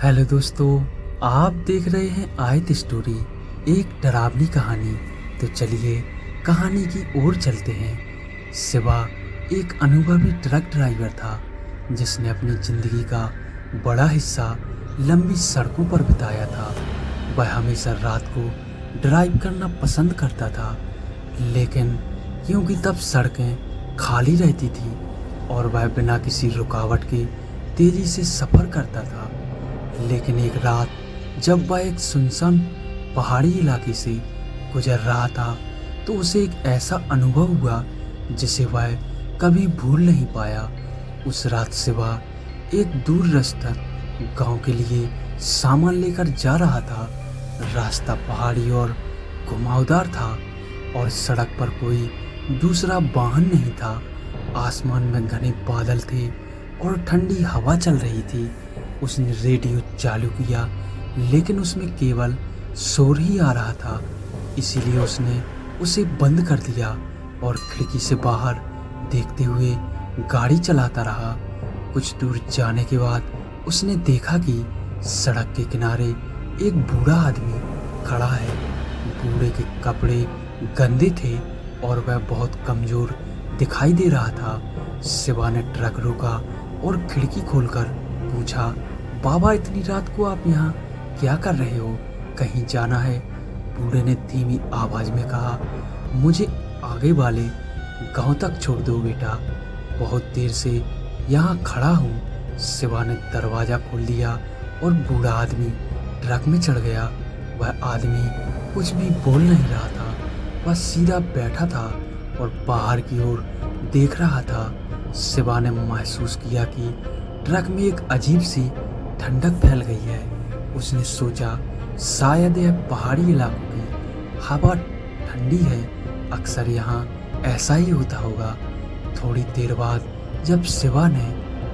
Hello दोस्तों, आप देख रहे हैं आयत स्टोरी, एक डरावनी कहानी। तो चलिए कहानी की ओर चलते हैं। शिवा एक अनुभवी ट्रक ड्राइवर था जिसने अपनी ज़िंदगी का बड़ा हिस्सा लंबी सड़कों पर बिताया था। वह हमेशा रात को ड्राइव करना पसंद करता था, लेकिन क्योंकि तब सड़कें खाली रहती थी और वह बिना किसी रुकावट के तेज़ी से सफ़र करता था। लेकिन एक रात जब वह एक सुनसान पहाड़ी इलाके से गुजर रहा था तो उसे एक ऐसा अनुभव हुआ जिसे वह कभी भूल नहीं पाया। उस रात शिवा एक दूर रास्ता गांव के लिए सामान लेकर जा रहा था। रास्ता पहाड़ी और घुमावदार था और सड़क पर कोई दूसरा वाहन नहीं था। आसमान में घने बादल थे और ठंडी हवा चल रही थी। उसने रेडियो चालू किया, लेकिन उसमें केवल शोर ही आ रहा था, इसीलिए उसने उसे बंद कर दिया और खिड़की से बाहर देखते हुए गाड़ी चलाता रहा। कुछ दूर जाने के बाद उसने देखा कि सड़क के किनारे एक बूढ़ा आदमी खड़ा है। बूढ़े के कपड़े गंदे थे और वह बहुत कमज़ोर दिखाई दे रहा था। शिवा ने ट्रक रोका और खिड़की खोलकर पूछा, बाबा, इतनी रात को आप यहाँ क्या कर रहे हो? कहीं जाना है? बूढ़े ने धीमी आवाज़ में कहा, मुझे आगे वाले गांव तक छोड़ दो बेटा, बहुत देर से यहाँ खड़ा हूँ। शिवा ने दरवाज़ा खोल दिया और बूढ़ा आदमी ट्रक में चढ़ गया। वह आदमी कुछ भी बोल नहीं रहा था, वह सीधा बैठा था और बाहर की ओर देख रहा था। शिवा ने महसूस किया कि ट्रक में एक अजीब सी ठंडक फैल गई है। उसने सोचा, शायद यह पहाड़ी इलाकों की हवा ठंडी है, अक्सर यहाँ ऐसा ही होता होगा। थोड़ी देर बाद जब शिवा ने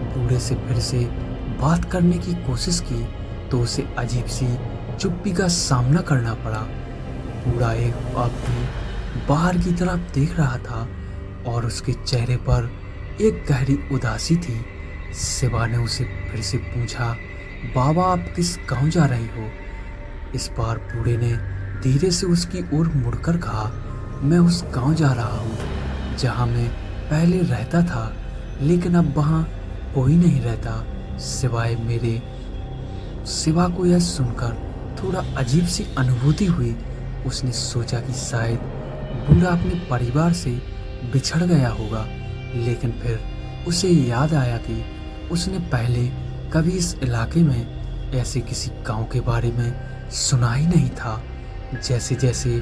बूढ़े से फिर से बात करने की कोशिश की तो उसे अजीब सी चुप्पी का सामना करना पड़ा। बूढ़ा एक बार भी बाहर की तरफ देख रहा था और उसके चेहरे पर एक गहरी उदासी थी। शिवा ने उसे फिर से पूछा, बाबा, आप किस गांव जा रहे हो? इस बार बूढ़े ने धीरे से उसकी ओर मुड़कर कहा, मैं उस गांव जा रहा हूँ जहाँ मैं पहले रहता था, लेकिन अब वहाँ कोई नहीं रहता सिवाय मेरे। शिवा को यह सुनकर थोड़ा अजीब सी अनुभूति हुई। उसने सोचा कि शायद बूढ़ा अपने परिवार से बिछड़ गया होगा, लेकिन फिर उसे याद आया कि उसने पहले कभी इस इलाके में ऐसे किसी गांव के बारे में सुना ही नहीं था। जैसे जैसे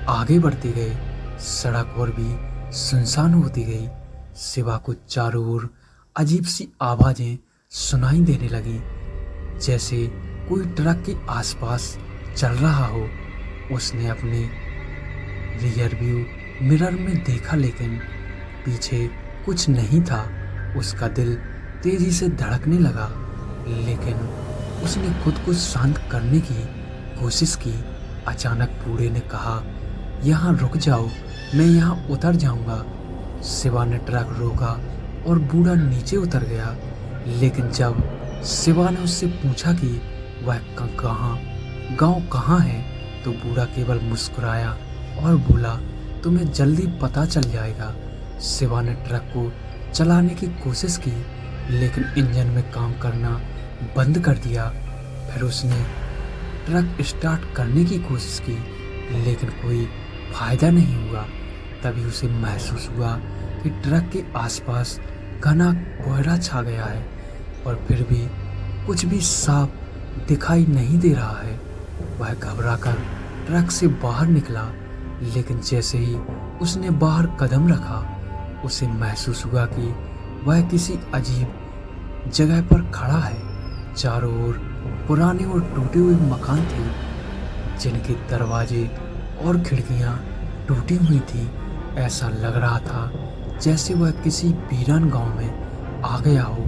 आगे बढ़ते गए सड़क और भी सुनसान होती गई। शिवा को चारों ओर अजीब सी आवाज़ें सुनाई देने लगी, जैसे कोई ट्रक के आसपास चल रहा हो। उसने अपने रियर व्यू मिरर में देखा, लेकिन पीछे कुछ नहीं था। उसका दिल तेजी से धड़कने लगा, लेकिन उसने खुद को शांत करने की कोशिश की। अचानक बूढ़े ने कहा, यहाँ रुक जाओ, मैं यहाँ उतर जाऊँगा। शिवा ने ट्रक रोका और बूढ़ा नीचे उतर गया, लेकिन जब शिवा ने उससे पूछा कि वह गांव कहाँ है तो बूढ़ा केवल मुस्कुराया और बोला, तुम्हें जल्दी पता चल जाएगा। शिवा ने ट्रक को चलाने की कोशिश की, लेकिन इंजन में काम करना बंद कर दिया। फिर उसने ट्रक स्टार्ट करने की कोशिश की, लेकिन कोई फायदा नहीं हुआ। तभी उसे महसूस हुआ कि ट्रक के आसपास घना कोहरा छा गया है और फिर भी कुछ भी साफ दिखाई नहीं दे रहा है। वह घबराकर ट्रक से बाहर निकला, लेकिन जैसे ही उसने बाहर कदम रखा उसे महसूस हुआ कि वह किसी अजीब जगह पर खड़ा है। चारों ओर पुराने और टूटे हुए मकान थे, जिनके दरवाजे और खिड़कियां टूटी हुई थी। ऐसा लग रहा था जैसे वह किसी वीरान गांव में आ गया हो।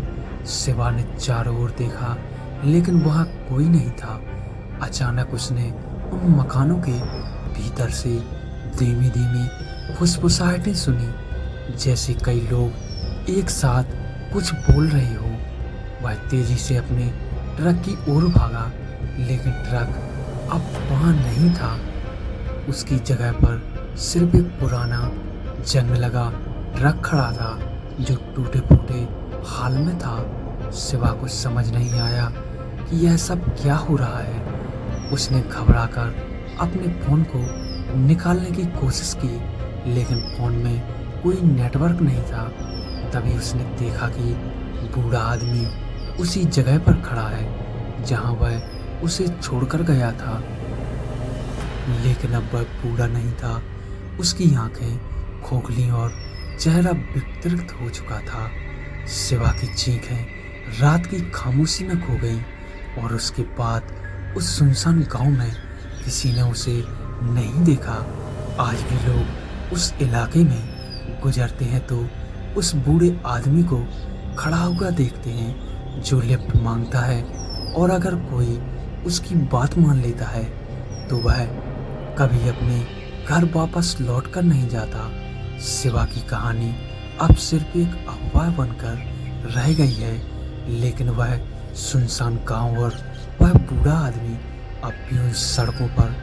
शिवा ने चारों ओर देखा, लेकिन वहाँ कोई नहीं था। अचानक उसने उन मकानों के भीतर से धीमी धीमी फुसफुसाहटें सुनी, जैसे कई लोग एक साथ कुछ बोल रहे हो। वह तेजी से अपने ट्रक की ओर भागा, लेकिन ट्रक अब वहाँ नहीं था। उसकी जगह पर सिर्फ एक पुराना जंग लगा ट्रक खड़ा था जो टूटे फूटे हाल में था। शिवा को समझ नहीं आया कि यह सब क्या हो रहा है। उसने घबराकर अपने फ़ोन को निकालने की कोशिश की, लेकिन फ़ोन में कोई नेटवर्क नहीं था। तभी उसने देखा कि बूढ़ा आदमी उसी जगह पर खड़ा है जहां वह उसे छोड़कर गया था। लेकिन अब वह बूढ़ा नहीं था। उसकी आंखें खोखली और चेहरा विकृत हो चुका था। शिवा की चीखें रात की खामोशी में खो गई और उसके बाद उस सुनसान गांव में किसी ने उसे नहीं देखा। आज भी लोग उस इलाके में गुजरते हैं तो उस बूढ़े आदमी को खड़ा हुआ देखते हैं जो लिफ्ट मांगता है, और अगर कोई उसकी बात मान लेता है तो वह कभी अपने घर वापस लौट कर नहीं जाता। शिवा की कहानी अब सिर्फ एक अफवाह बनकर रह गई है, लेकिन वह सुनसान गांव और वह बूढ़ा आदमी अब भी उन सड़कों पर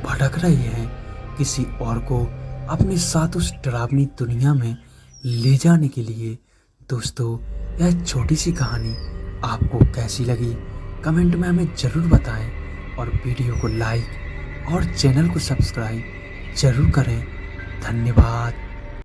भटक रहे हैं, किसी और को अपने साथ उस डरावनी दुनिया में ले जाने के लिए। दोस्तों, यह छोटी सी कहानी आपको कैसी लगी कमेंट में हमें ज़रूर बताएं, और वीडियो को लाइक और चैनल को सब्सक्राइब जरूर करें। धन्यवाद।